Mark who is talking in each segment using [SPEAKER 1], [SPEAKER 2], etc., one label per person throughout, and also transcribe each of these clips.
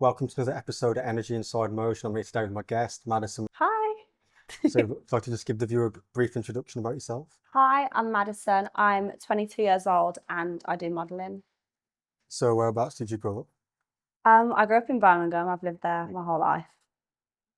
[SPEAKER 1] Welcome to another episode of Energy Inside Motion. I'm here today with my guest, Maddison.
[SPEAKER 2] Hi.
[SPEAKER 1] So, would you like to just give the viewer a brief introduction about yourself?
[SPEAKER 2] Hi, I'm Maddison. I'm 22 years old and I do modelling.
[SPEAKER 1] So, whereabouts did you grow up?
[SPEAKER 2] I grew up in Birmingham. I've lived there my whole life.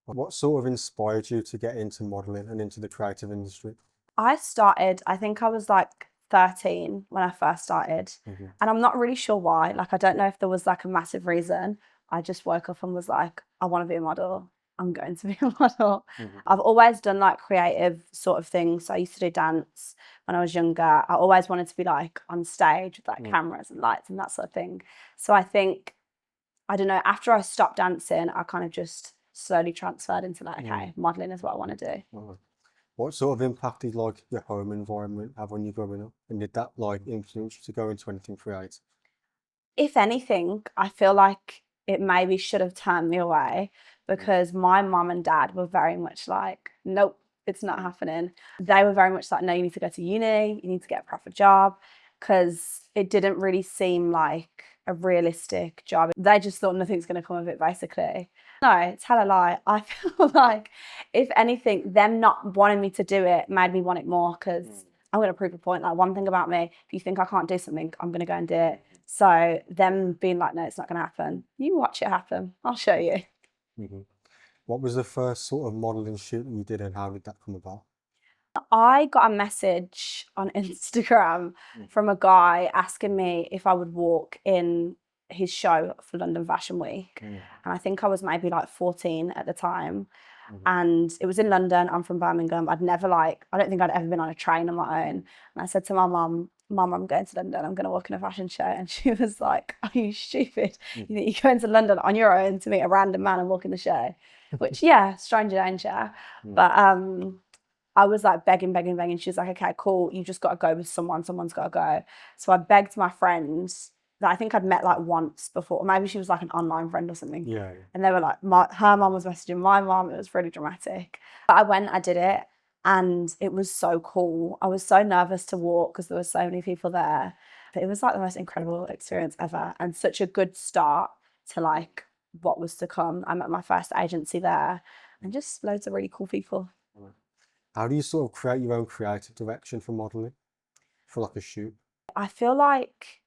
[SPEAKER 1] What sort of inspired you to get into modelling and into the creative industry?
[SPEAKER 2] I think I was like 13 when I first started. And I'm not really sure why. Like, I don't know if there was like a massive reason. I just woke up and was like, I want to be a model. I'm going to be a model. I've always done like creative sort of things. So I used to do dance when I was younger. I always wanted to be like on stage with like cameras and lights and that sort of thing. So I think, I don't know, after I stopped dancing, I kind of just slowly transferred into like, okay, modelling is what I want to do.
[SPEAKER 1] What sort of impact did like your home environment have on you growing up? And did that like influence you to go into anything creative?
[SPEAKER 2] If anything, I feel like it maybe should have turned me away because my mum and dad were very much like, nope, it's not happening. They were very much like, no, you need to go to uni, you need to get a proper job, because it didn't really seem like a realistic job. They just thought nothing's going to come of it, basically. No, it's hella lie. I feel like, if anything, them not wanting me to do it made me want it more because I'm going to prove a point. Like, one thing about me, if you think I can't do something, I'm going to go and do it. So them being like, no, it's not going to happen. You watch it happen. I'll show you.
[SPEAKER 1] What was the first sort of modelling shoot you did and how did that come about?
[SPEAKER 2] I got a message on Instagram from a guy asking me if I would walk in his show for London Fashion Week. And I think I was maybe like 14 at the time. And it was in London. I'm from Birmingham. I don't think I'd ever been on a train on my own. And I said to my mum, I'm going to London. I'm going to work in a fashion show. And she was like, are you stupid? You think you're going to London on your own to meet a random man and walk in the show? Which, yeah, stranger danger. But I was like begging. She was like, okay, cool. You just got to go with someone. Someone's got to go. So I begged my friends that I think I'd met like once before. Or maybe she was like an online friend or something.
[SPEAKER 1] Yeah.
[SPEAKER 2] And they were like, her mum was messaging my mum. It was really dramatic. But I went, I did it. And it was so cool. I was so nervous to walk because there were so many people there. But it was like the most incredible experience ever. And such a good start to like what was to come. I met my first agency there and just loads of really cool people.
[SPEAKER 1] How do you sort of create your own creative direction for modelling? For like a shoot?
[SPEAKER 2] I feel like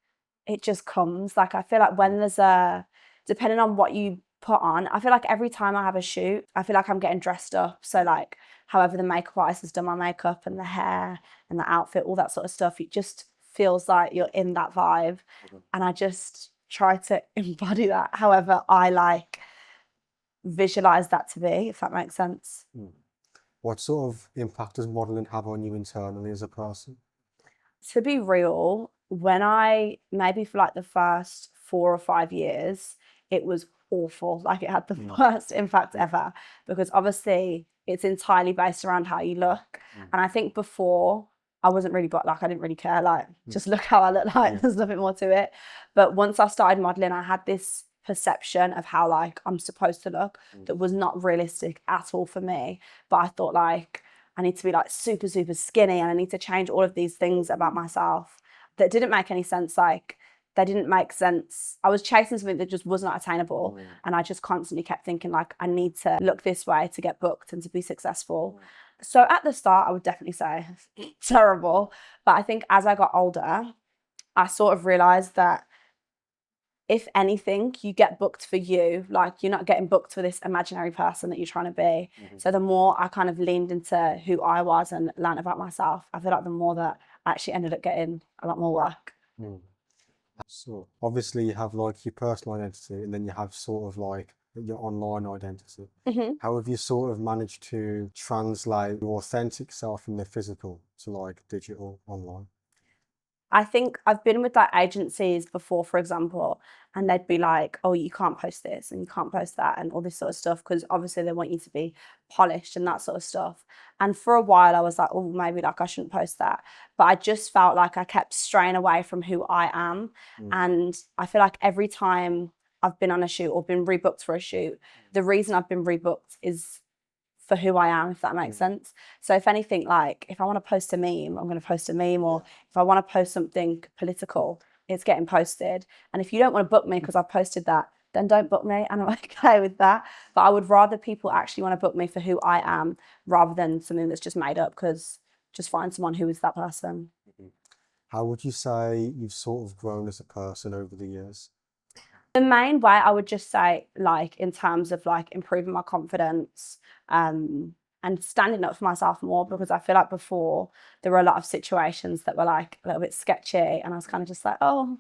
[SPEAKER 2] it just comes. Like, I feel like when depending on what you put on, I feel like every time I have a shoot, I feel like I'm getting dressed up. So like, however the makeup artist has done my makeup and the hair and the outfit, all that sort of stuff, it just feels like you're in that vibe. And I just try to embody that however I like visualize that to be, if that makes sense.
[SPEAKER 1] What sort of impact does modelling have on you internally as a person?
[SPEAKER 2] To be real, maybe for like the first 4 or 5 years, it was awful. Like, it had the worst impact ever because obviously it's entirely based around how you look. And I think before I wasn't really I didn't really care. Like, just look how I look like. There's nothing more to it. But once I started modelling, I had this perception of how like I'm supposed to look that was not realistic at all for me. But I thought like I need to be like super skinny and I need to change all of these things about myself that didn't make any sense. Like, they didn't make sense. I was chasing something that just was not attainable. And I just constantly kept thinking like I need to look this way to get booked and to be successful. So at the start, I would definitely say terrible. But I think as I got older, I sort of realized that if anything, you get booked for you. Like, you're not getting booked for this imaginary person that you're trying to be. So the more I kind of leaned into who I was and learned about myself, I feel like the more that I actually ended up getting a lot more work.
[SPEAKER 1] So obviously you have like your personal identity and then you have sort of like your online identity. How have you sort of managed to translate your authentic self from the physical to like digital online?
[SPEAKER 2] I think I've been with like agencies before, for example, and they'd be like, oh, you can't post this and you can't post that and all this sort of stuff because obviously they want you to be polished and that sort of stuff. And for a while I was like, oh, maybe like I shouldn't post that. But I just felt like I kept straying away from who I am. And I feel like every time I've been on a shoot or been rebooked for a shoot, the reason I've been rebooked is for who I am, if that makes sense. So if anything, like if I want to post a meme, I'm going to post a meme, or if I want to post something political, it's getting posted. And if you don't want to book me because I've posted that, then don't book me, and I'm okay with that. But I would rather people actually want to book me for who I am rather than something that's just made up, because just find someone who is that person.
[SPEAKER 1] How would you say you've sort of grown as a person over the years?
[SPEAKER 2] The main way I would just say, like, in terms of like improving my confidence, and standing up for myself more, because I feel like before there were a lot of situations that were like a little bit sketchy, and I was kind of just like, oh,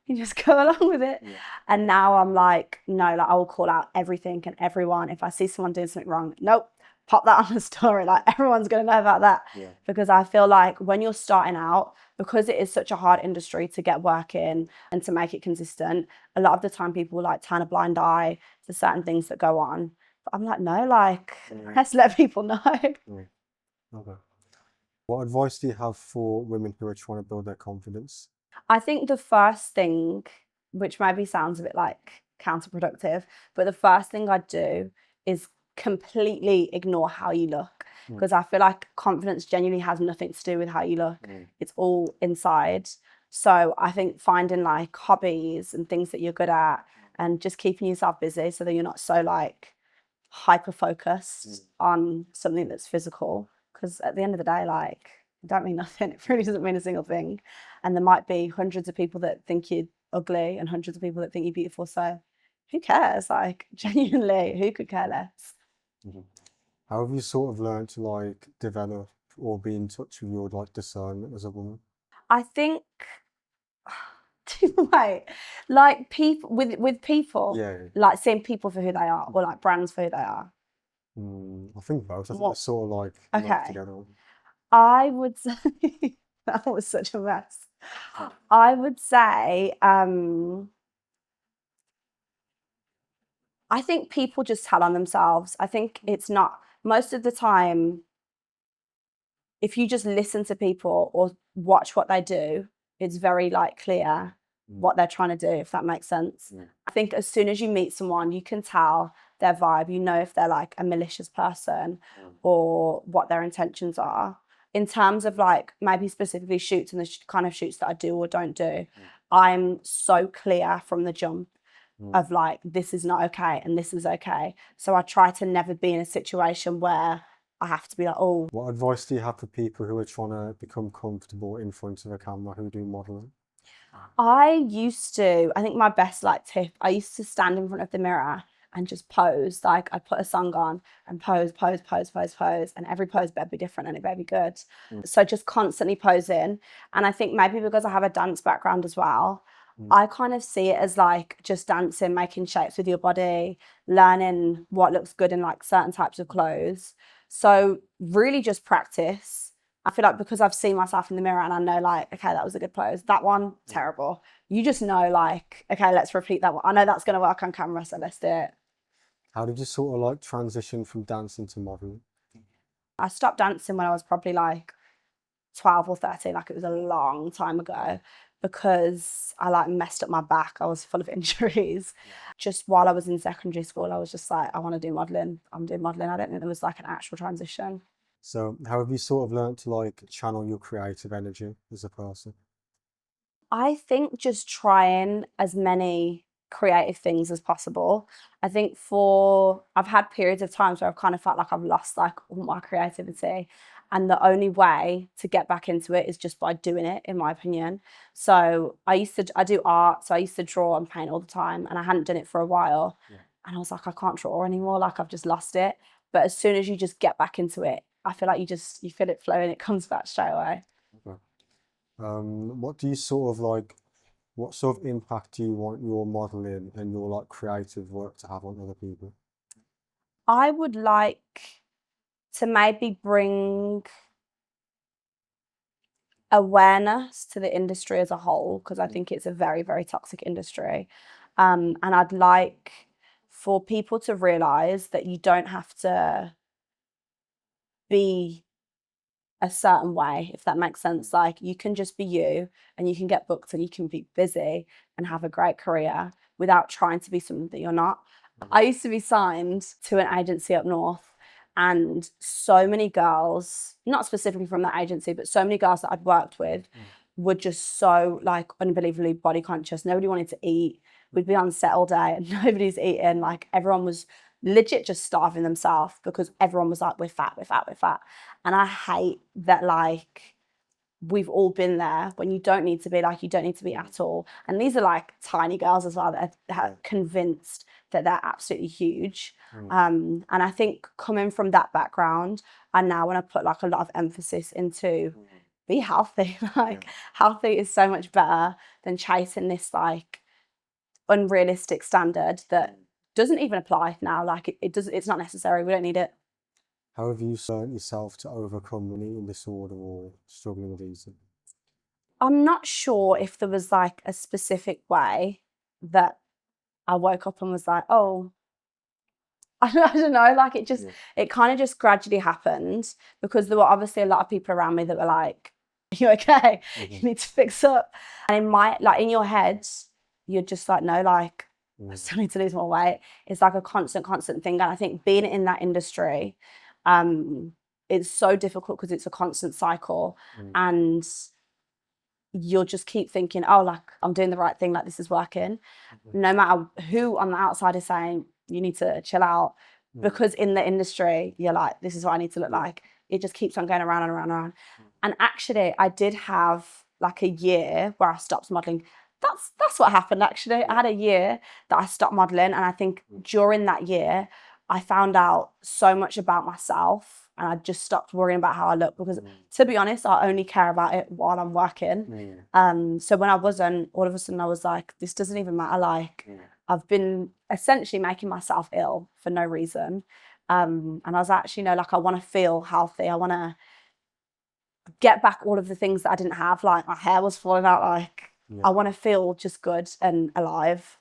[SPEAKER 2] you just go along with it.
[SPEAKER 1] Yeah.
[SPEAKER 2] And now I'm like, no, like I will call out everything and everyone. If I see someone doing something wrong, nope, pop that on the story. Like everyone's gonna know about that.
[SPEAKER 1] Yeah.
[SPEAKER 2] Because I feel like when you're starting out, because it is such a hard industry to get work in and to make it consistent, a lot of the time people like turn a blind eye to certain things that go on. But I'm like, no, like let's let people know.
[SPEAKER 1] Okay. What advice do you have for women who are trying to build their confidence?
[SPEAKER 2] I think the first thing, which maybe sounds a bit like counterproductive, but the first thing I'd do is completely ignore how you look, because I feel like confidence genuinely has nothing to do with how you look. It's all inside. So I think finding like hobbies and things that you're good at and just keeping yourself busy so that you're not so like hyper focused on something that's physical, because at the end of the day, like, it don't mean nothing. It really doesn't mean a single thing. And there might be hundreds of people that think you're ugly and hundreds of people that think you're beautiful. So who cares? Like, genuinely, who could care less?
[SPEAKER 1] How have you sort of learned to like develop or be in touch with your like discernment as a woman?
[SPEAKER 2] I think, wait, like people with people,
[SPEAKER 1] Yeah.
[SPEAKER 2] like seeing people for who they are, or like brands for who they are.
[SPEAKER 1] I think both. I think they're
[SPEAKER 2] What?
[SPEAKER 1] sort of like linked
[SPEAKER 2] Okay.
[SPEAKER 1] together.
[SPEAKER 2] I would say that was such a mess. I would say, I think people just tell on themselves. I think it's not, most of the time, if you just listen to people or watch what they do, it's very like clear what they're trying to do, if that makes sense. I think as soon as you meet someone, you can tell their vibe. You know if they're like a malicious person or what their intentions are. In terms of like maybe specifically shoots and the kind of shoots that I do or don't do, I'm so clear from the jump of like, this is not okay and this is okay. So I try to never be in a situation where I have to be like, oh.
[SPEAKER 1] What advice do you have for people who are trying to become comfortable in front of a camera who do modeling?
[SPEAKER 2] I think my best like tip, I used to stand in front of the mirror and just pose. Like I'd put a song on and pose, and every pose better be different and it better be good. So just constantly posing. And I think maybe because I have a dance background as well, I kind of see it as like just dancing, making shapes with your body, learning what looks good in like certain types of clothes. So really just practice. I feel like because I've seen myself in the mirror and I know like, okay, that was a good pose. That one, terrible. You just know like, okay, let's repeat that one. I know that's going to work on camera, so let's do it.
[SPEAKER 1] How did you sort of like transition from dancing to modeling?
[SPEAKER 2] I stopped dancing when I was probably like 12 or 13, like it was a long time ago, because I like messed up my back. I was full of injuries. Just while I was in secondary school, I was just like, I want to do modeling. I'm doing modeling. I don't think there was like an actual transition.
[SPEAKER 1] So how have you sort of learned to like channel your creative energy as a person?
[SPEAKER 2] I think just trying as many creative things as possible. I think I've had periods of times where I've kind of felt like I've lost like all my creativity. And the only way to get back into it is just by doing it, in my opinion. So I do art. So I used to draw and paint all the time, and I hadn't done it for a while. And I was like, I can't draw anymore. Like I've just lost it. But as soon as you just get back into it, I feel like you feel it flow and it comes back straight away.
[SPEAKER 1] Okay. What do you sort of like, what sort of impact do you want your modeling and your like creative work to have on other people?
[SPEAKER 2] I would like to maybe bring awareness to the industry as a whole, because I think it's a very, very toxic industry. And I'd like for people to realize that you don't have to be a certain way, if that makes sense. Like you can just be you and you can get booked and you can be busy and have a great career without trying to be something that you're not. I used to be signed to an agency up north, and so many girls, not specifically from that agency, but so many girls that I'd worked with were just so like unbelievably body conscious. Nobody wanted to eat. we'd be on set all day and nobody's eating. Like everyone was legit just starving themselves because everyone was like, we're fat, we're fat, we're fat. And I hate that, like, we've all been there when you don't need to be, like, you don't need to be at all. And these are like tiny girls as well that are convinced that they're absolutely huge. And I think coming from that background, I now want to put like a lot of emphasis into be healthy. Like healthy is so much better than chasing this like unrealistic standard that doesn't even apply now. Like it's not necessary. We don't need it.
[SPEAKER 1] How have you learned yourself to overcome an eating disorder or struggling with eating?
[SPEAKER 2] I'm not sure if there was like a specific way that I woke up and was like, oh, I don't know, like it kind of just gradually happened because there were obviously a lot of people around me that were like, you okay? You need to fix up. And in your head, you're just like, no, like, I still need to lose more weight. It's like a constant thing. And I think being in that industry, it's so difficult because it's a constant cycle and you'll just keep thinking, oh, like I'm doing the right thing, like this is working. No matter who on the outside is saying you need to chill out, because in the industry, you're like, this is what I need to look like. It just keeps on going around and around and around. And actually, I did have like a year where I stopped modeling. That's what happened, actually. I had a year that I stopped modeling. And I think during that year, I found out so much about myself and I just stopped worrying about how I look because, to be honest, I only care about it while I'm working. So when I wasn't, all of a sudden I was like, this doesn't even matter. Like, I've been essentially making myself ill for no reason. And I was actually, like, I want to feel healthy. I want to get back all of the things that I didn't have. Like, my hair was falling out. Like, I want to feel just good and alive.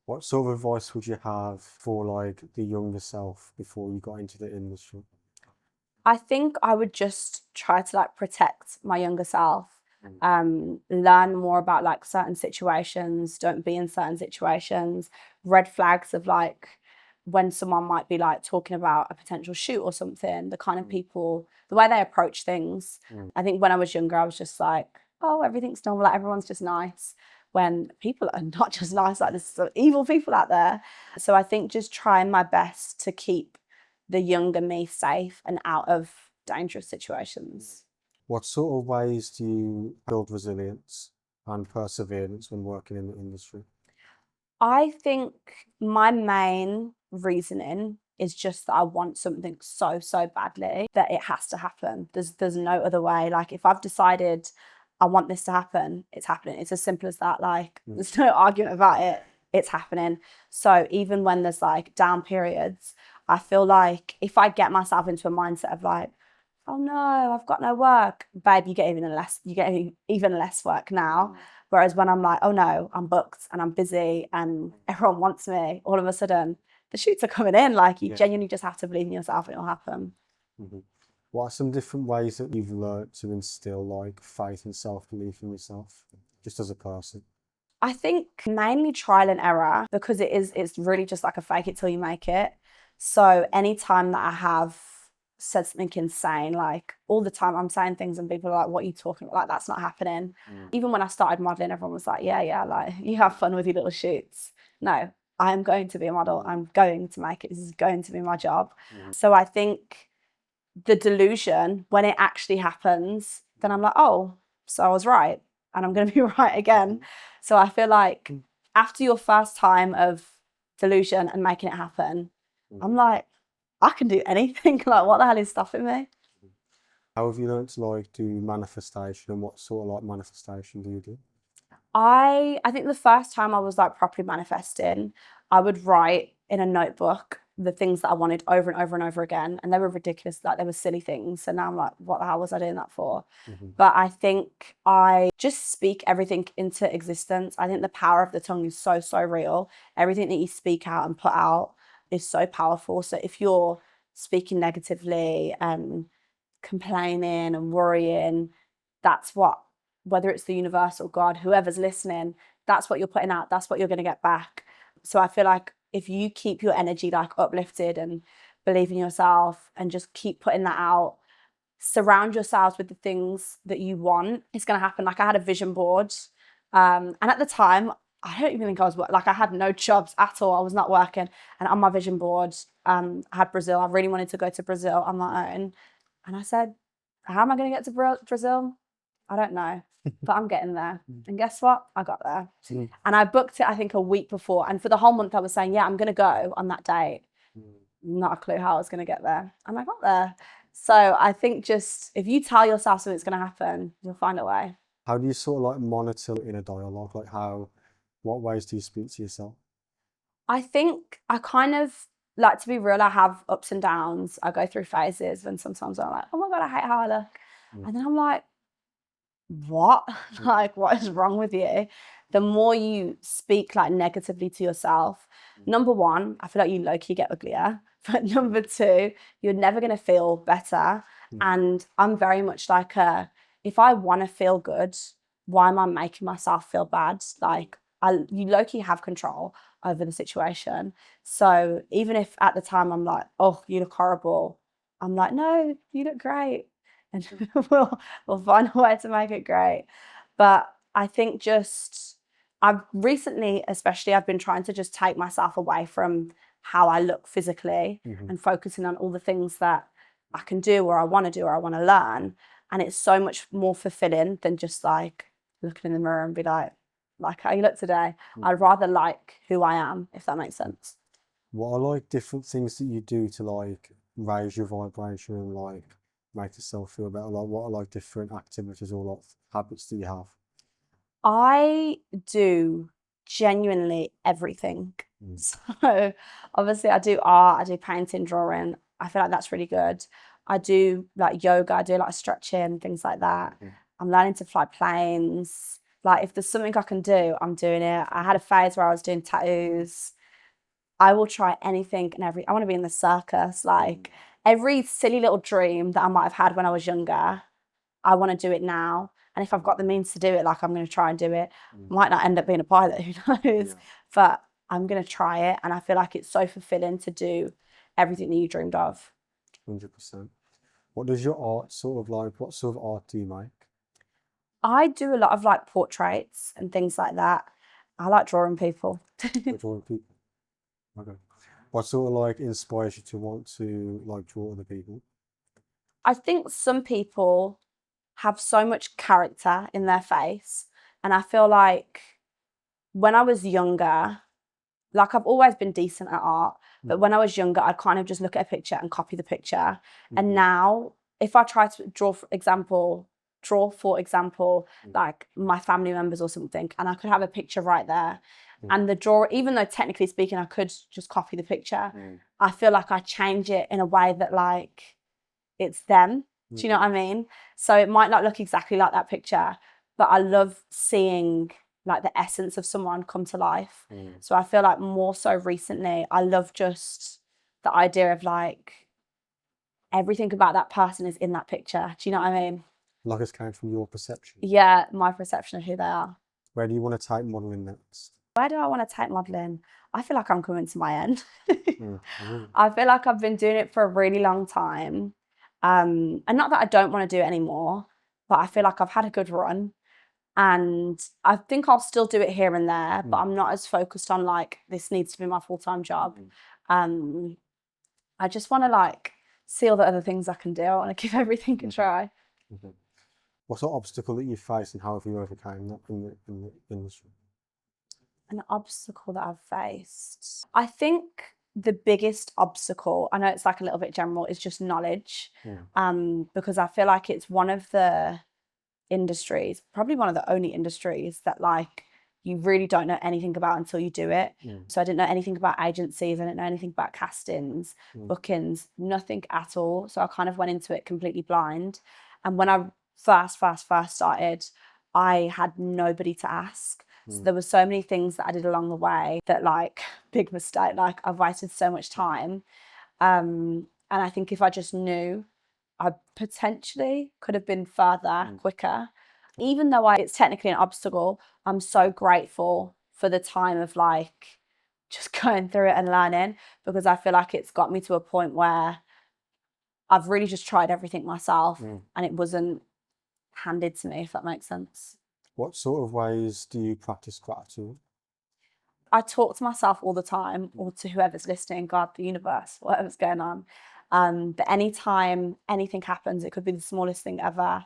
[SPEAKER 1] What sort of advice would you have for like the younger self before you got into the industry?
[SPEAKER 2] I think I would just try to like protect my younger self, learn more about like certain situations, don't be in certain situations, red flags of like when someone might be like talking about a potential shoot or something, the kind of people, the way they approach things. I think when I was younger, I was just like, oh, everything's normal, like everyone's just nice. When people are not just nice, like there's some evil people out there. So I think just trying my best to keep the younger me safe and out of dangerous situations.
[SPEAKER 1] What sort of ways do you build resilience and perseverance when working in the industry?
[SPEAKER 2] I think my main reasoning is just that I want something so badly that it has to happen. There's no other way. Like if I've decided I want this to happen, it's happening. It's as simple as that. Like there's no argument about it. It's happening. So even when there's like down periods, I feel like if I get myself into a mindset of like, oh no, I've got no work, babe, you get even less work now. Whereas when I'm like, oh no, I'm booked and I'm busy and everyone wants me, all of a sudden the shoots are coming in. Like you genuinely just have to believe in yourself and it'll happen.
[SPEAKER 1] What are some different ways that you've learned to instill like faith and self-belief in yourself, just as a person?
[SPEAKER 2] I think mainly trial and error because it's really just like a fake it till you make it. So anytime that I have said something insane, like all the time I'm saying things and people are like, what are you talking about? Like that's not happening. Even when I started modeling, everyone was like, yeah, like you have fun with your little shoots. No, I am going to be a model. I'm going to make it. This is going to be my job. So I think the delusion, when it actually happens, then I'm like, oh, so I was right and I'm going to be right again. So I feel like after your first time of delusion and making it happen, I'm like, I can do anything. Like, what the hell is stopping me?
[SPEAKER 1] How have you learned to like do manifestation and what sort of like manifestation do you do?
[SPEAKER 2] I think the first time I was like properly manifesting, I would write in a notebook the things that I wanted over and over and over again. And they were ridiculous, like they were silly things. So now I'm like, what the hell was I doing that for? But I think I just speak everything into existence. I think the power of the tongue is so real. Everything that you speak out and put out is so powerful. So if you're speaking negatively and complaining and worrying, that's what, whether it's the universe or God, whoever's listening, that's what you're putting out. That's what you're going to get back. So I feel like if you keep your energy like uplifted and believe in yourself and just keep putting that out, surround yourselves with the things that you want, it's going to happen. Like I had a vision board and at the time I don't even think I was like, I had no jobs at all. I was not working. And on my vision board, I had Brazil. I really wanted to go to Brazil on my own. And I said, how am I going to get to Brazil? I don't know, but I'm getting there. And guess what? I got there. And I booked it, I think, a week before. And for the whole month, I was saying, yeah, I'm going to go on that date. Not a clue how I was going to get there. And I got there. So I think just if you tell yourself something's going to happen, you'll find a way.
[SPEAKER 1] How do you sort of like monitor in a dialogue? Like what ways do you speak to yourself?
[SPEAKER 2] I think I kind of like, to be real, I have ups and downs. I go through phases when sometimes I'm like, oh my God, I hate how I look. And then I'm like, what? Like, what is wrong with you? The more you speak like negatively to yourself, number one, I feel like you low-key get uglier. But number two, you're never going to feel better. And I'm very much like if I want to feel good, why am I making myself feel bad? Like, you low-key have control over the situation. So even if at the time I'm like, oh, you look horrible, I'm like, no, you look great. And we'll find a way to make it great. But I think just I've recently, especially, I've been trying to just take myself away from how I look physically and focusing on all the things that I can do or I want to do or I want to learn. And it's so much more fulfilling than just like looking in the mirror and be like how you look today. I'd rather like who I am, if that makes sense.
[SPEAKER 1] What are like different things that you do to like raise your vibration and like make yourself feel better? Like what are like different activities or like habits that you have?
[SPEAKER 2] I do genuinely everything. So obviously I do art, I do painting, drawing. I feel like that's really good. I do like yoga, I do like stretching, things like that. I'm learning to fly planes. Like if there's something I can do, I'm doing it. I had a phase where I was doing tattoos. I will try anything and I want to be in the circus. Like every silly little dream that I might have had when I was younger, I want to do it now. And if I've got the means to do it, like I'm going to try and do it. Might not end up being a pilot, who knows? But I'm going to try it. And I feel like it's so fulfilling to do everything that you dreamed of.
[SPEAKER 1] 100%. What does your art sort of like, what sort of art do you make?
[SPEAKER 2] I do a lot of like portraits and things like that. I like drawing people.
[SPEAKER 1] Drawing people. Okay. What sort of like inspires you to want to like draw other people?
[SPEAKER 2] I think some people have so much character in their face. And I feel like when I was younger, like I've always been decent at art, but when I was younger, I'd kind of just look at a picture and copy the picture. And now if I try to draw, for example, like my family members or something, and I could have a picture right there. And the drawer, even though technically speaking, I could just copy the picture, I feel like I change it in a way that like it's them. Do you know what I mean? So it might not look exactly like that picture, but I love seeing like the essence of someone come to life. So I feel like more so recently, I love just the idea of like everything about that person is in that picture. Do you know what I mean?
[SPEAKER 1] Like it's coming from your perception.
[SPEAKER 2] Yeah, my perception of who they are.
[SPEAKER 1] Where do you want to take modeling next?
[SPEAKER 2] Where do I want to take modeling? I feel like I'm coming to my end. I feel like I've been doing it for a really long time. And not that I don't want to do it anymore, but I feel like I've had a good run. And I think I'll still do it here and there, but I'm not as focused on like, this needs to be my full-time job. I just want to like see all the other things I can do. I want to give everything a try.
[SPEAKER 1] What sort of obstacle that you face and how have you overcome that in the industry?
[SPEAKER 2] An obstacle that I've faced. I think the biggest obstacle, I know it's like a little bit general, is just knowledge. Because I feel like it's one of the industries, probably one of the only industries that like you really don't know anything about until you do it. So I didn't know anything about agencies, I didn't know anything about castings, bookings, nothing at all. So I kind of went into it completely blind. And when I first started, I had nobody to ask. So there were so many things that I did along the way that like, big mistake, like I've wasted so much time. And I think if I just knew, I potentially could have been further quicker. Even though it's technically an obstacle, I'm so grateful for the time of like just going through it and learning, because I feel like it's got me to a point where I've really just tried everything myself and it wasn't handed to me, if that makes sense.
[SPEAKER 1] What sort of ways do you practice gratitude?
[SPEAKER 2] I talk to myself all the time, or to whoever's listening, God, the universe, whatever's going on. But anytime anything happens, it could be the smallest thing ever.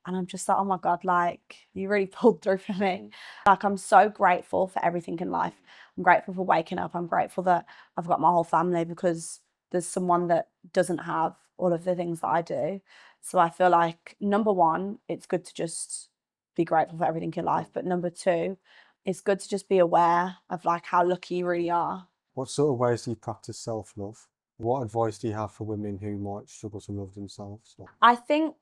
[SPEAKER 2] And I'm just like, oh my God, like you really pulled through for me. Like I'm so grateful for everything in life. I'm grateful for waking up. I'm grateful that I've got my whole family, because there's someone that doesn't have all of the things that I do. So I feel like, number one, it's good to just be grateful for everything in life. But number two, it's good to just be aware of like how lucky you really are.
[SPEAKER 1] What sort of ways do you practice self-love? What advice do you have for women who might struggle to love themselves?
[SPEAKER 2] I think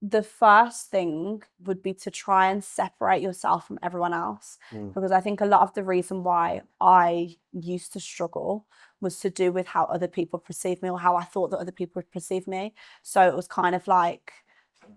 [SPEAKER 2] the first thing would be to try and separate yourself from everyone else, because I think a lot of the reason why I used to struggle was to do with how other people perceive me, or how I thought that other people would perceive me. So it was kind of like,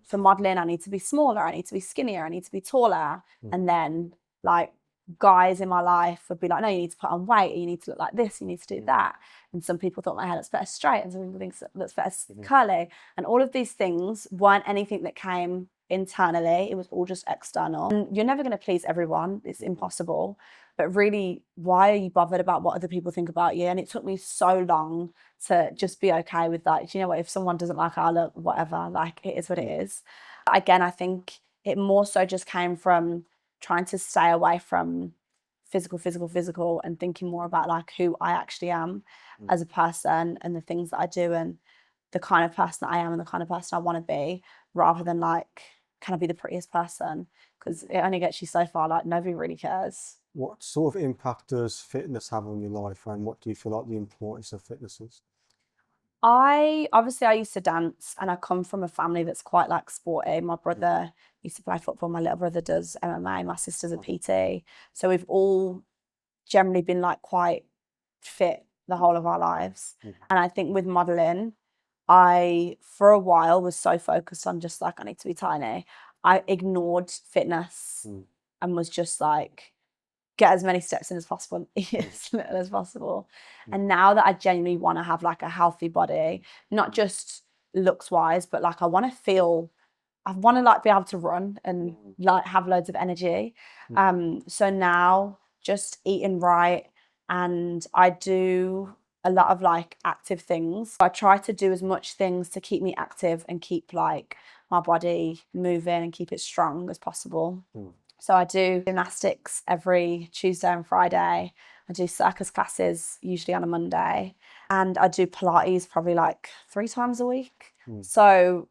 [SPEAKER 2] for modeling, I need to be smaller, I need to be skinnier, I need to be taller. And then like guys in my life would be like, no, you need to put on weight, you need to look like this, you need to do that. And some people thought my hair looks better straight, and some people think it looks better curly. And all of these things weren't anything that came internally, it was all just external. And you're never going to please everyone, it's impossible. But really, why are you bothered about what other people think about you? And it took me so long to just be okay with that. You know what, if someone doesn't like how I look, whatever, like it is what it is. Again, I think it more so just came from trying to stay away from physical, and thinking more about like who I actually am as a person, and the things that I do, and the kind of person that I am, and the kind of person I want to be, rather than like, can I be the prettiest person? Because it only gets you so far, like nobody really cares.
[SPEAKER 1] What sort of impact does fitness have on your life, and what do you feel like the importance of fitness is?
[SPEAKER 2] I used to dance, and I come from a family that's quite like sporty. My brother used to play football, my little brother does MMA, my sister's a PT. So we've all generally been like quite fit the whole of our lives. And I think with modeling, I for a while was so focused on just like, I need to be tiny. I ignored fitness and was just like, get as many steps in as possible, eat as little as possible. And now that I genuinely want to have like a healthy body, not just looks wise, but like I want to like be able to run and like have loads of energy. So now just eating right, and I do a lot of like active things. I try to do as much things to keep me active and keep like my body moving and keep it strong as possible. So I do gymnastics every Tuesday and Friday. I do circus classes usually on a Monday, and I do Pilates probably like 3 times a week. So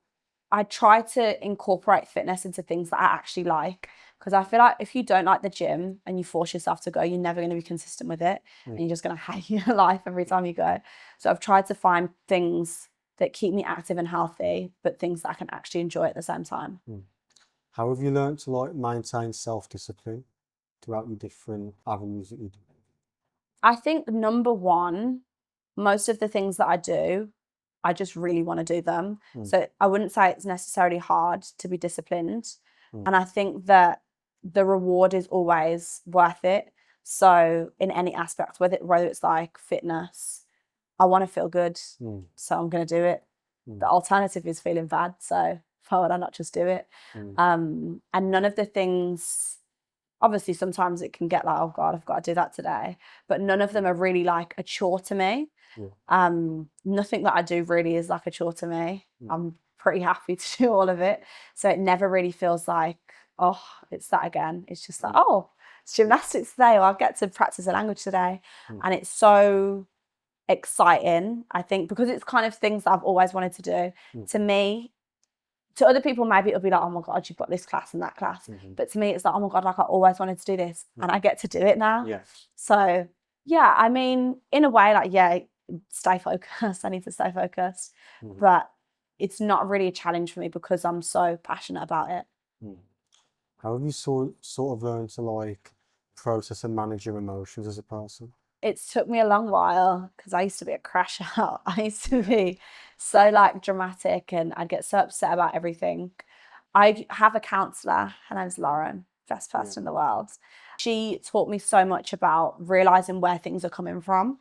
[SPEAKER 2] I try to incorporate fitness into things that I actually like, because I feel like if you don't like the gym and you force yourself to go, you're never going to be consistent with it, and you're just going to hate your life every time you go. So I've tried to find things that keep me active and healthy, but things that I can actually enjoy at the same time.
[SPEAKER 1] How have you learned to like maintain self-discipline throughout your different avenues that you do?
[SPEAKER 2] I think number one, most of the things that I do, I just really want to do them. So I wouldn't say it's necessarily hard to be disciplined. And I think that the reward is always worth it. So in any aspect, whether it's like fitness, I want to feel good, so I'm going to do it. The alternative is feeling bad, so why would I not just do it? And none of the things, obviously sometimes it can get like, oh God, I've got to do that today, but none of them are really like a chore to me. Nothing that I do really is like a chore to me. I'm pretty happy to do all of it. So it never really feels like, oh, it's that again. It's just like, oh, it's gymnastics today, or I'll get to practice a language today. And it's so exciting, I think, because it's kind of things that I've always wanted to do. To me, to other people, maybe it'll be like, oh my God, you've got this class and that class. But to me, it's like, oh my God, like I always wanted to do this, and I get to do it now. So yeah, I mean, in a way, like, yeah, stay focused. I need to stay focused. But it's not really a challenge for me because I'm so passionate about it.
[SPEAKER 1] How have you sort of learned to like process and manage your emotions as a person?
[SPEAKER 2] It's took me a long while, because I used to be a crash out. I used to be so like dramatic, and I'd get so upset about everything. I have a counsellor, her name's Lauren, best person in the world. She taught me so much about realising where things are coming from.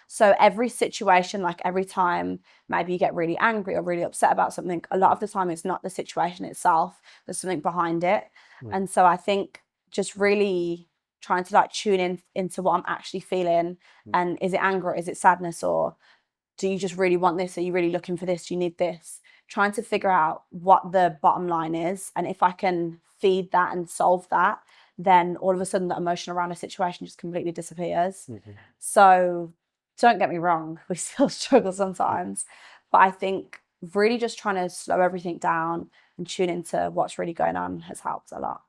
[SPEAKER 2] So every situation, like every time maybe you get really angry or really upset about something, a lot of the time it's not the situation itself, there's something behind it. And so I think just really trying to like tune in into what I'm actually feeling. And is it anger? Is it sadness? Or do you just really want this? Are you really looking for this? Do you need this? Trying to figure out what the bottom line is. And if I can feed that and solve that, then all of a sudden the emotion around a situation just completely disappears. So don't get me wrong, we still struggle sometimes. But I think really just trying to slow everything down and tune into what's really going on has helped a lot.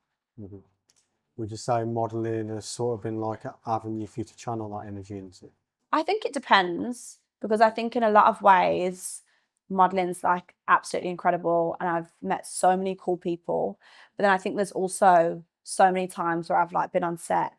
[SPEAKER 1] Would you say modeling has sort of been like an avenue for you to channel that energy into?
[SPEAKER 2] I think it depends, because I think in a lot of ways, modeling's like absolutely incredible and I've met so many cool people. But then I think there's also so many times where I've like been on set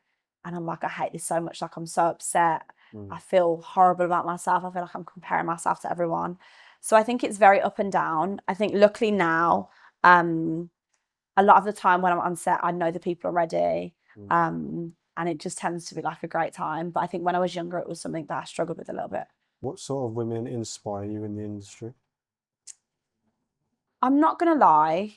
[SPEAKER 2] and I'm like, I hate this so much, like I'm so upset. I feel horrible about myself. I feel like I'm comparing myself to everyone. So I think it's very up and down. I think luckily now, a lot of the time when I'm on set, I know the people already. And it just tends to be like a great time. But I think when I was younger, it was something that I struggled with a little bit.
[SPEAKER 1] What sort of women inspire you in the industry?
[SPEAKER 2] I'm not going to lie.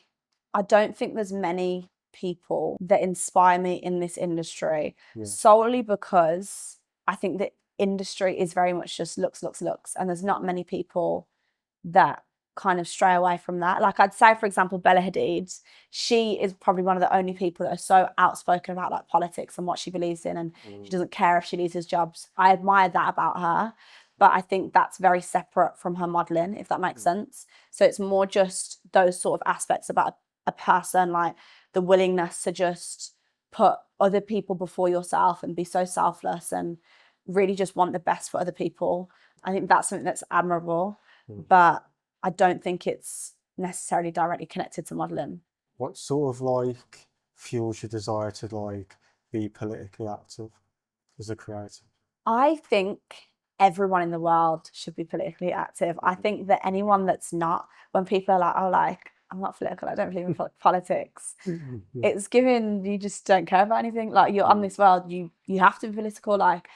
[SPEAKER 2] I don't think there's many people that inspire me in this industry, solely because I think the industry is very much just looks. And there's not many people that kind of stray away from that. Like I'd say, for example, Bella Hadid, she is probably one of the only people that are so outspoken about like politics and what she believes in, and she doesn't care if she loses jobs. I admire that about her, but I think that's very separate from her modeling, if that makes sense. So it's more just those sort of aspects about a person, like the willingness to just put other people before yourself and be so selfless and really just want the best for other people. I think that's something that's admirable, but I don't think it's necessarily directly connected to modelling.
[SPEAKER 1] What sort of like fuels your desire to like be politically active as a creator?
[SPEAKER 2] I think everyone in the world should be politically active. I think that anyone that's not, when people are like, oh, like, I'm not political, I don't believe in politics, it's given you just don't care about anything. Like you're on this world, you have to be political. Like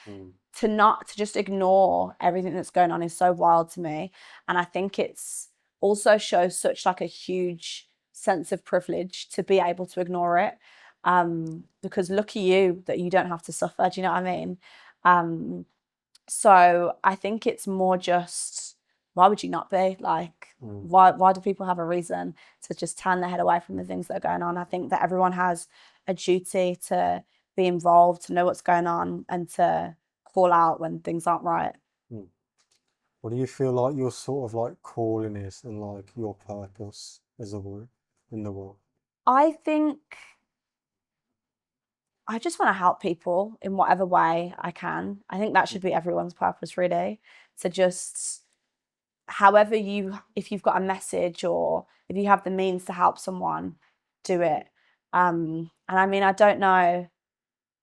[SPEAKER 2] to just ignore everything that's going on is so wild to me. And I think it's also shows such like a huge sense of privilege to be able to ignore it. Because lucky you that you don't have to suffer. Do you know what I mean? So I think it's more just, why would you not be? Like, why do people have a reason to just turn their head away from the things that are going on? I think that everyone has a duty to be involved, to know what's going on, and to call out when things aren't right.
[SPEAKER 1] What do you feel like your sort of like calling is and like your purpose as a woman in the world?
[SPEAKER 2] I think I just want to help people in whatever way I can. I think that should be everyone's purpose, really. To just, however if you've got a message or if you have the means to help someone, do it. And I mean, I don't know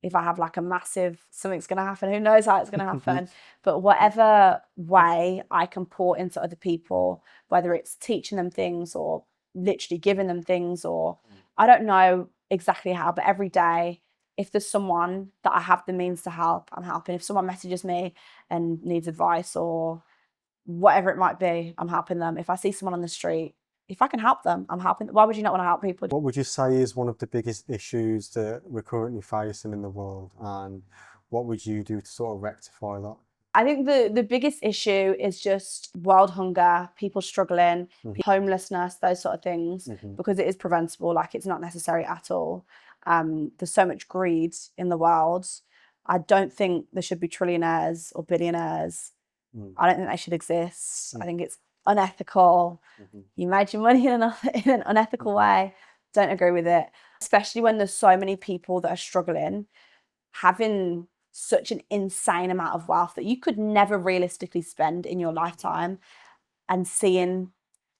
[SPEAKER 2] if I have like a massive, something's going to happen, who knows how it's going to happen, but whatever way I can pour into other people, whether it's teaching them things or literally giving them things, or I don't know exactly how, but every day, if there's someone that I have the means to help, I'm helping. If someone messages me and needs advice or whatever it might be, I'm helping them. If I see someone on the street, if I can help them, I'm helping. Why would you not want to help people?
[SPEAKER 1] What would you say is one of the biggest issues that we're currently facing in the world, and what would you do to sort of rectify that?
[SPEAKER 2] I think the biggest issue is just world hunger, people struggling, homelessness, those sort of things, because it is preventable. Like it's not necessary at all. There's so much greed in the world. I don't think there should be trillionaires or billionaires. I don't think they should exist. I think it's unethical. You made your money in an unethical way. Don't agree with it. Especially when there's so many people that are struggling, having such an insane amount of wealth that you could never realistically spend in your lifetime, and seeing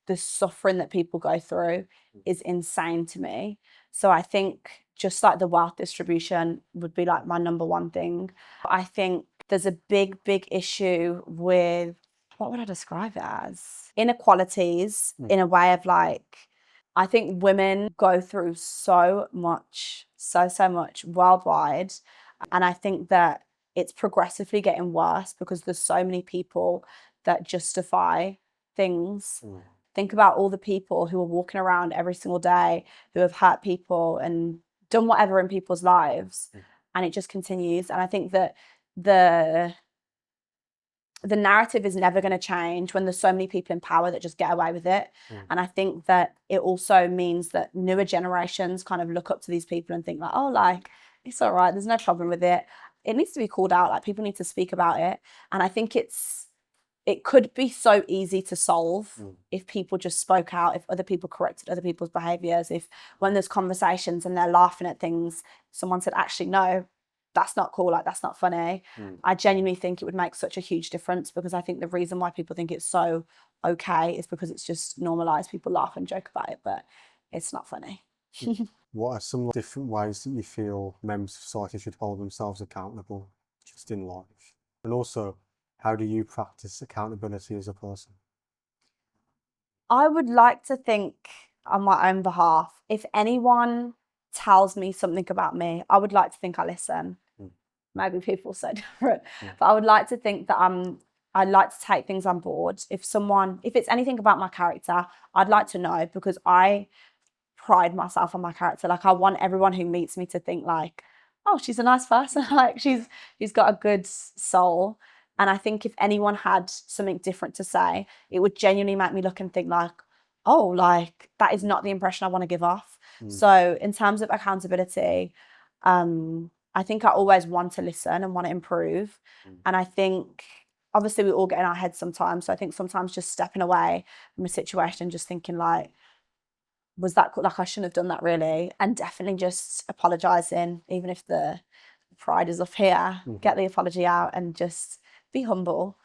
[SPEAKER 2] the suffering that people go through is insane to me. So I think just like the wealth distribution would be like my number one thing. I think there's a big issue with, what would I describe it as? Inequalities in a way of like, I think women go through so much worldwide. And I think that it's progressively getting worse because there's so many people that justify things. Think about all the people who are walking around every single day who have hurt people and done whatever in people's lives. and it just continues. And I think that the narrative is never going to change when there's so many people in power that just get away with it. And I think that it also means that newer generations kind of look up to these people and think like, oh, like, it's all right, there's no problem with it. It needs to be called out, like people need to speak about it. And I think it could be so easy to solve if people just spoke out, if other people corrected other people's behaviors, if when there's conversations and they're laughing at things, someone said, actually, no, that's not cool, like that's not funny. I genuinely think it would make such a huge difference, because I think the reason why people think it's so okay is because it's just normalized. People laugh and joke about it, but it's not funny.
[SPEAKER 1] What are some different ways that you feel members of society should hold themselves accountable just in life? And also, how do you practice accountability as a person?
[SPEAKER 2] I would like to think on my own behalf, if anyone tells me something about me, I would like to think I listen. Maybe people say different, but I would like to think that I'd like to take things on board. If it's anything about my character, I'd like to know, because I pride myself on my character. Like I want everyone who meets me to think like, oh, she's a nice person. Like she's got a good soul. And I think if anyone had something different to say, it would genuinely make me look and think like, oh, like that is not the impression I want to give off. So in terms of accountability, I think I always want to listen and want to improve. And I think obviously we all get in our heads sometimes. So I think sometimes just stepping away from a situation and just thinking like, was that like I shouldn't have done that really? And definitely just apologizing, even if the pride is up here, get the apology out and just be humble.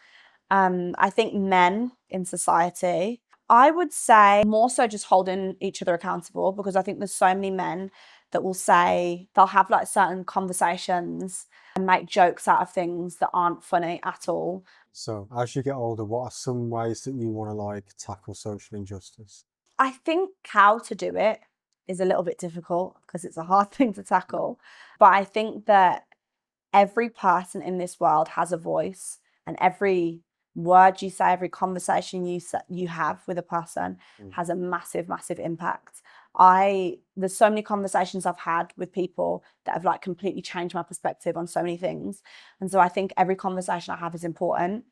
[SPEAKER 2] I think men in society, I would say more so just holding each other accountable, because I think there's so many men that will say they'll have like certain conversations and make jokes out of things that aren't funny at all.
[SPEAKER 1] So as you get older, what are some ways that you want to like tackle social injustice?
[SPEAKER 2] I think how to do it is a little bit difficult because it's a hard thing to tackle. But I think that every person in this world has a voice, and every word you say, every conversation you have with a person has a massive, massive impact. There's so many conversations I've had with people that have like completely changed my perspective on so many things. And so I think every conversation I have is important.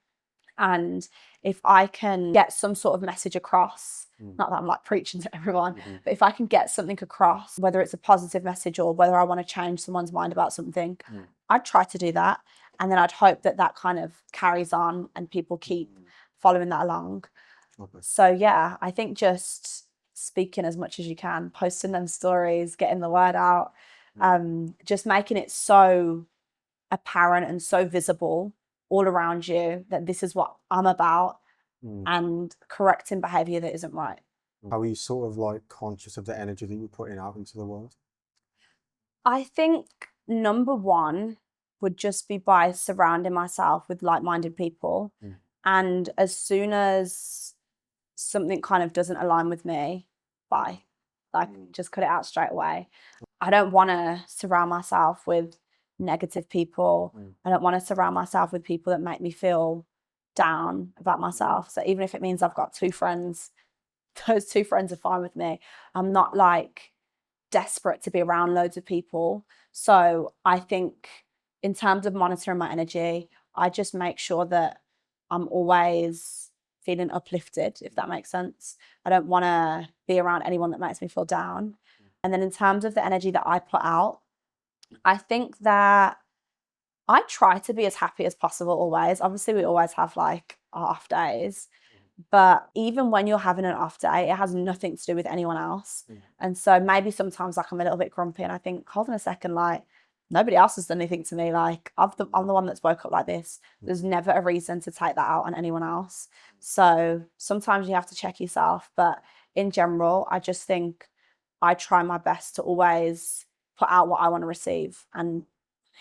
[SPEAKER 2] And if I can get some sort of message across, not that I'm like preaching to everyone, but if I can get something across, whether it's a positive message or whether I want to change someone's mind about something, I'd try to do that. And then I'd hope that that kind of carries on and people keep following that along. So yeah, I think just speaking as much as you can, posting them stories, getting the word out, just making it so apparent and so visible all around you that this is what I'm about, and correcting behavior that isn't right.
[SPEAKER 1] How are you sort of like conscious of the energy that you're putting out into the world?
[SPEAKER 2] I think number one would just be by surrounding myself with like-minded people. And as soon as something kind of doesn't align with me, bye. Like just cut it out straight away. I don't want to surround myself with negative people. I don't want to surround myself with people that make me feel down about myself. So even if it means I've got 2 friends, those 2 friends are fine with me. I'm not like desperate to be around loads of people. So I think in terms of monitoring my energy, I just make sure that I'm always feeling uplifted, if that makes sense. I don't want to be around anyone that makes me feel down. And then in terms of the energy that I put out, I think that I try to be as happy as possible always. Obviously, we always have like our off days. But even when you're having an off day, it has nothing to do with anyone else. And so maybe sometimes like I'm a little bit grumpy and I think, hold on a second, like nobody else has done anything to me. Like I'm the one that's woke up like this. There's never a reason to take that out on anyone else. So sometimes you have to check yourself. But in general, I just think I try my best to always put out what I want to receive, and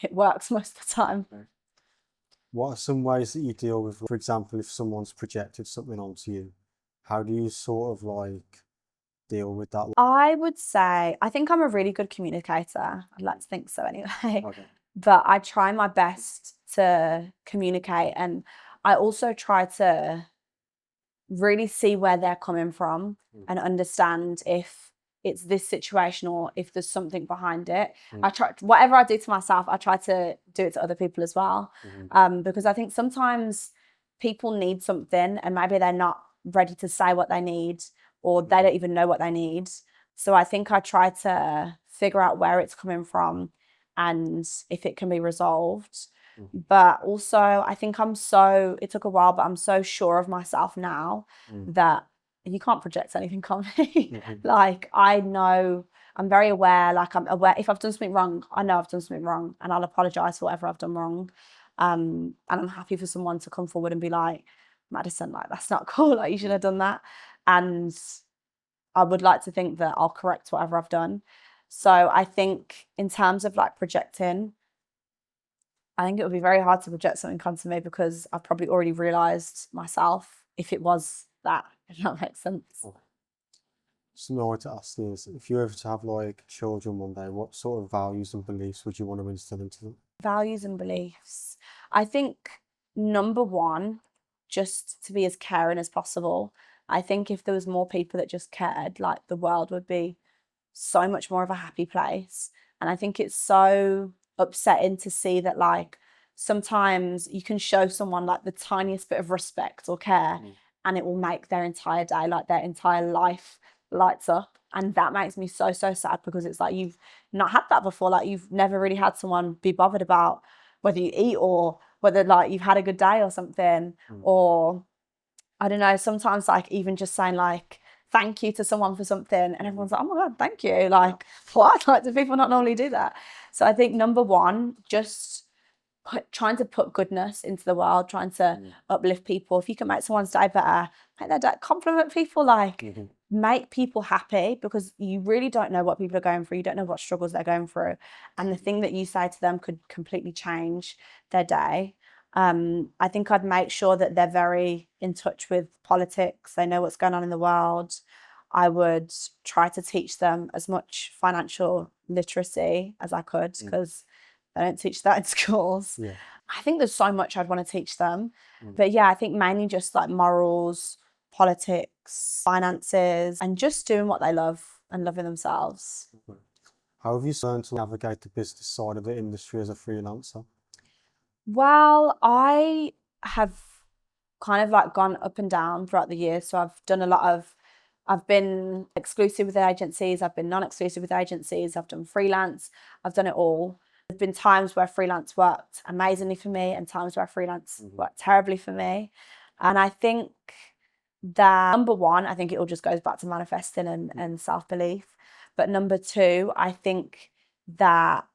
[SPEAKER 2] it works most of the time.
[SPEAKER 1] What are some ways that you deal with, for example, if someone's projected something onto you, how do you sort of like deal with that?
[SPEAKER 2] I would say, I think I'm a really good communicator. I'd like to think so anyway.
[SPEAKER 1] Okay.
[SPEAKER 2] But I try my best to communicate, and I also try to really see where they're coming from and understand if it's this situation or if there's something behind it. I try, whatever I do to myself, I try to do it to other people as well. Because I think sometimes people need something and maybe they're not ready to say what they need, or they don't even know what they need. So I think I try to figure out where it's coming from and if it can be resolved. But also I think it took a while, but I'm so sure of myself now that you can't project anything on me. Like, I know, I'm very aware, like I'm aware if I've done something wrong, I know I've done something wrong and I'll apologise for whatever I've done wrong. And I'm happy for someone to come forward and be like, Maddison, like, that's not cool, like, you should have done that. And I would like to think that I'll correct whatever I've done. So I think in terms of like projecting, I think it would be very hard to project something onto me because I've probably already realised myself if it was that, if that makes sense.
[SPEAKER 1] So now I want to ask this, if you were to have like children one day, what sort of values and beliefs would you want to instill into them?
[SPEAKER 2] Values and beliefs. I think number one, just to be as caring as possible. I think if there was more people that just cared, like, the world would be so much more of a happy place. And I think it's so upsetting to see that, like, sometimes you can show someone like the tiniest bit of respect or care and it will make their entire day, like their entire life lights up. And that makes me so, so sad because it's like you've not had that before. Like, you've never really had someone be bothered about whether you eat or whether, like, you've had a good day or something. Or I don't know, sometimes like even just saying like thank you to someone for something and everyone's like, oh my God, thank you. Like, what? Like, do people not normally do that? So I think number one, just trying to put goodness into the world, trying to uplift people. If you can make someone's day better, make their day, compliment people, like, make people happy, because you really don't know what people are going through. You don't know what struggles they're going through. And the thing that you say to them could completely change their day. I think I'd make sure that they're very in touch with politics. They know what's going on in the world. I would try to teach them as much financial literacy as I could, because they don't teach that in schools. I think there's so much I'd want to teach them. But yeah, I think mainly just like morals, politics, finances, and just doing what they love and loving themselves.
[SPEAKER 1] How have you learned to navigate the business side of the industry as a freelancer?
[SPEAKER 2] Well, I have kind of like gone up and down throughout the years. So I've been exclusive with agencies, I've been non-exclusive with agencies, I've done freelance, I've done it all. There've been times where freelance worked amazingly for me and times where freelance worked terribly for me. And I think that number one, I think it all just goes back to manifesting and self-belief. But number two, I think that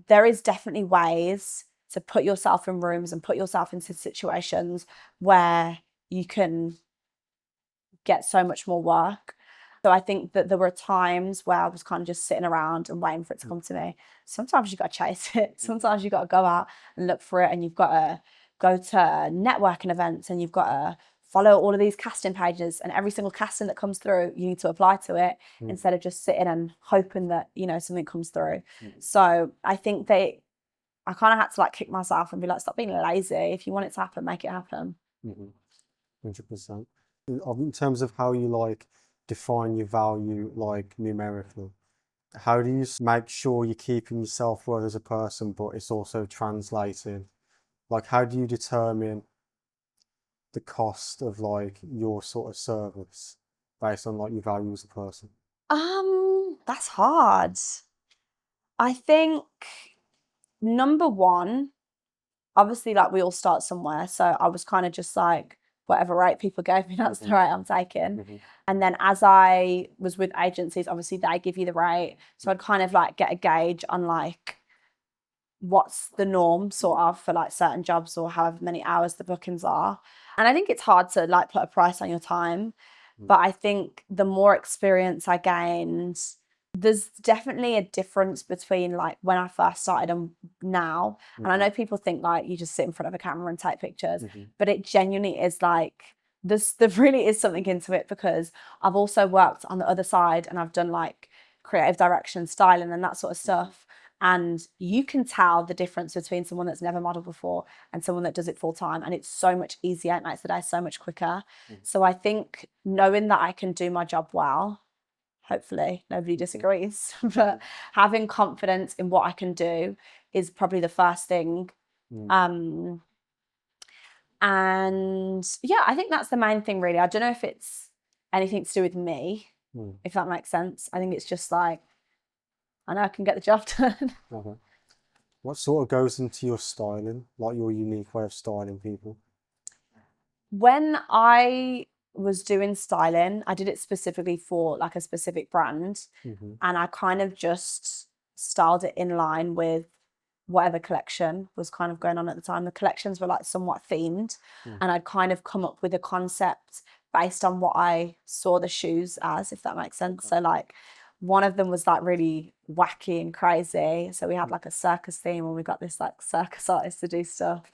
[SPEAKER 2] there is definitely ways to put yourself in rooms and put yourself into situations where you can get so much more work. So I think that there were times where I was kind of just sitting around and waiting for it to come to me. Sometimes you got to chase it. Sometimes you got to go out and look for it, and you've got to go to networking events, and you've got to follow all of these casting pages, and every single casting that comes through, you need to apply to it instead of just sitting and hoping that, you know, something comes through. So I think I kind of had to like kick myself and be like, stop being lazy. If you want it to happen, make it happen.
[SPEAKER 1] 100%. In terms of how you like define your value, like numerically, how do you make sure you're keeping your self-worth as a person, but it's also translating? Like, how do you determine the cost of like your sort of service based on like your value as a person?
[SPEAKER 2] That's hard. I think number one, obviously, like, we all start somewhere. So I was kind of just like, whatever rate people gave me, that's the rate I'm taking. And then as I was with agencies, obviously they give you the rate. So I'd kind of like get a gauge on like what's the norm sort of for like certain jobs or however many hours the bookings are. And I think it's hard to like put a price on your time. But I think the more experience I gained, there's definitely a difference between like when I first started and now. And I know people think like you just sit in front of a camera and take pictures, but it genuinely is like, there really is something into it, because I've also worked on the other side and I've done like creative direction, styling and that sort of stuff. And you can tell the difference between someone that's never modeled before and someone that does it full time. And it's so much easier. It makes the day so much quicker. So I think knowing that I can do my job well hopefully nobody disagrees, but having confidence in what I can do is probably the first thing. And yeah, I think that's the main thing really. I don't know if it's anything to do with me, if that makes sense. I think it's just like, I know I can get the job done.
[SPEAKER 1] Okay. What sort of goes into your styling, like your unique way of styling people?
[SPEAKER 2] When I was doing styling, I did it specifically for like a specific brand, and I kind of just styled it in line with whatever collection was kind of going on at the time. The collections were like somewhat themed, and I'd kind of come up with a concept based on what I saw the shoes as, if that makes sense. So like one of them was like really wacky and crazy. So we had like a circus theme, and we got this like circus artist to do stuff.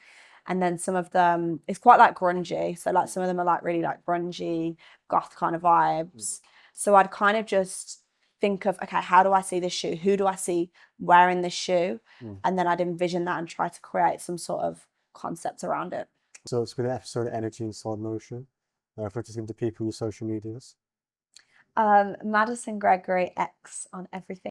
[SPEAKER 2] And then some of them, it's quite like grungy. So like some of them are like really like grungy, goth kind of vibes. So I'd kind of just think of, okay, how do I see this shoe? Who do I see wearing this shoe? And then I'd envision that and try to create some sort of concept around it.
[SPEAKER 1] So it's been an episode of Energy Inside Motion. If I just give the people your social medias.
[SPEAKER 2] Maddison Gregory X on everything.